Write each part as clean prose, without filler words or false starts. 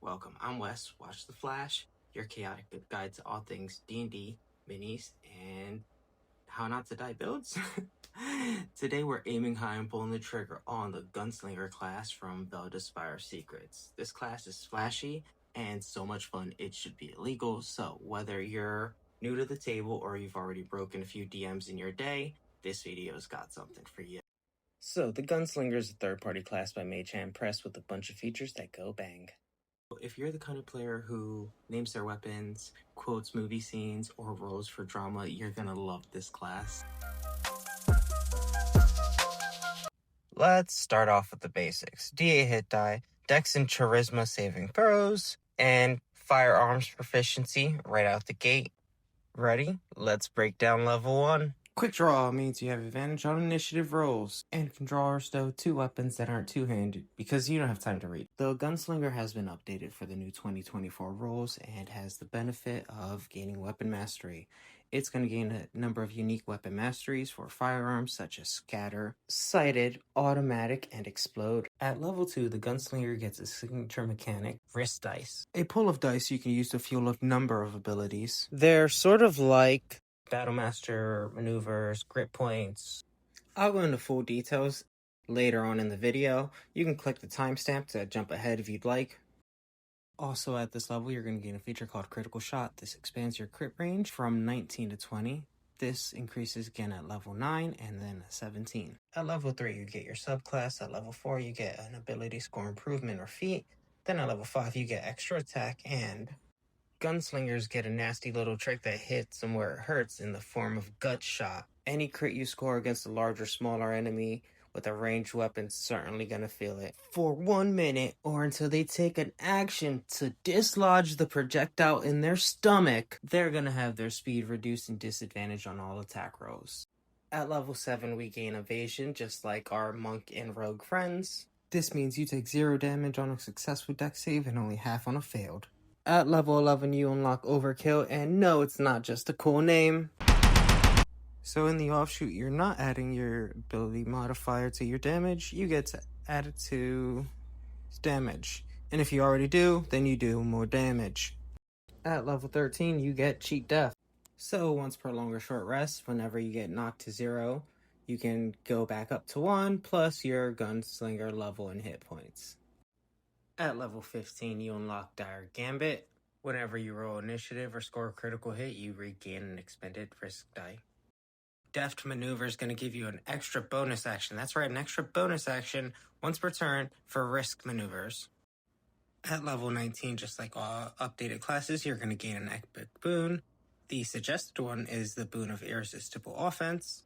Welcome, I'm Wes, Watch the Flash, your chaotic guide to all things D&D, minis, and how not to die builds. Today we're aiming high and pulling the trigger on the Gunslinger class from Valda Spire Secrets. This class is flashy and so much fun it should be illegal, so whether you're new to the table or you've already broken a few DMs in your day, this video's got something for you. So, the Gunslinger is a third-party class by Mage and Press with a bunch of features that go bang. If you're the kind of player who names their weapons, quotes movie scenes, or rolls for drama, you're gonna love this class. Let's start off with the basics. DA hit die, Dex and Charisma saving throws, and Firearms proficiency right out the gate. Ready? Let's break down level 1. Quick draw means you have advantage on initiative rolls, and can draw or stow 2 weapons that aren't two-handed, because you don't have time to read. The Gunslinger has been updated for the new 2024 rolls, and has the benefit of gaining weapon mastery. It's going to gain a number of unique weapon masteries for firearms, such as Scatter, Sighted, Automatic, and Explode. At level 2, the Gunslinger gets a signature mechanic, Wrist Dice. A pool of dice you can use to fuel a number of abilities. They're sort of like Battlemaster maneuvers, grip points. I'll go into full details later on in the video. You can click the timestamp to jump ahead if you'd like. Also at this level, you're going to gain a feature called Critical Shot. This expands your crit range from 19 to 20. This increases again at level 9 and then 17. At level 3, you get your subclass. At level 4, you get an ability score improvement or feat. Then at level 5, you get extra attack, and Gunslingers get a nasty little trick that hits them where it hurts in the form of Gut Shot. Any crit you score against a large or smaller enemy with a ranged weapon is certainly going to feel it. For 1 minute, or until they take an action to dislodge the projectile in their stomach, they're going to have their speed reduced and disadvantage on all attack rolls. At level 7, we gain evasion, just like our monk and rogue friends. This means you take 0 damage on a successful dex save and only half on a failed. At level 11, you unlock Overkill, and no, it's not just a cool name. So in the offshoot, you're not adding your ability modifier to your damage, you get to add it to damage. And if you already do, then you do more damage. At level 13, you get Cheat Death. So once per long or short rest, whenever you get knocked to 0, you can go back up to 1, plus your Gunslinger level and hit points. At level 15, you unlock Dire Gambit. Whenever you roll initiative or score a critical hit, you regain an expended risk die. Deft Maneuver is going to give you an extra bonus action. That's right, an extra bonus action once per turn for risk maneuvers. At level 19, just like all updated classes, you're going to gain an epic boon. The suggested one is the boon of irresistible offense.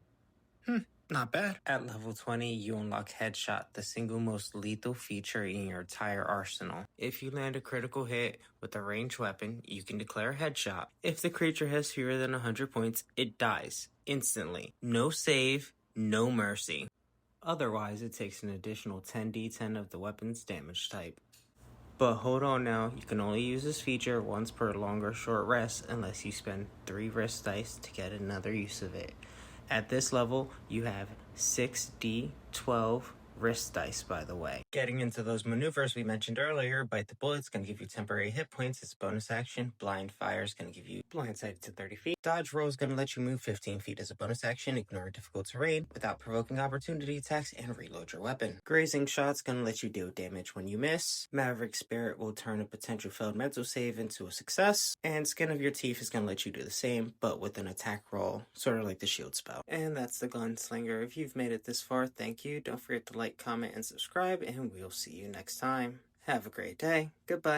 Not bad. At level 20, you unlock Headshot, the single most lethal feature in your entire arsenal. If you land a critical hit with a ranged weapon, you can declare a headshot. If the creature has fewer than 100 points, it dies instantly. No save, no mercy. Otherwise, it takes an additional 10d10 of the weapon's damage type. But hold on now, you can only use this feature once per long or short rest unless you spend 3 wrist dice to get another use of it. At this level, you have 6d12 wrist dice, by the way. Getting into those maneuvers we mentioned earlier, Bite the Bullet is going to give you temporary hit points. It's a bonus action. Blind Fire is going to give you blindsight to 30 feet. Dodge Roll is going to let you move 15 feet as a bonus action. Ignore difficult terrain without provoking opportunity attacks, and reload your weapon. Grazing Shot's going to let you deal damage when you miss. Maverick Spirit will turn a potential failed mental save into a success. And Skin of Your Teeth is going to let you do the same, but with an attack roll, sort of like the shield spell. And that's the Gunslinger. If you've made it this far, thank you. Don't forget to like, comment, and subscribe, and we'll see you next time. Have a great day. Goodbye.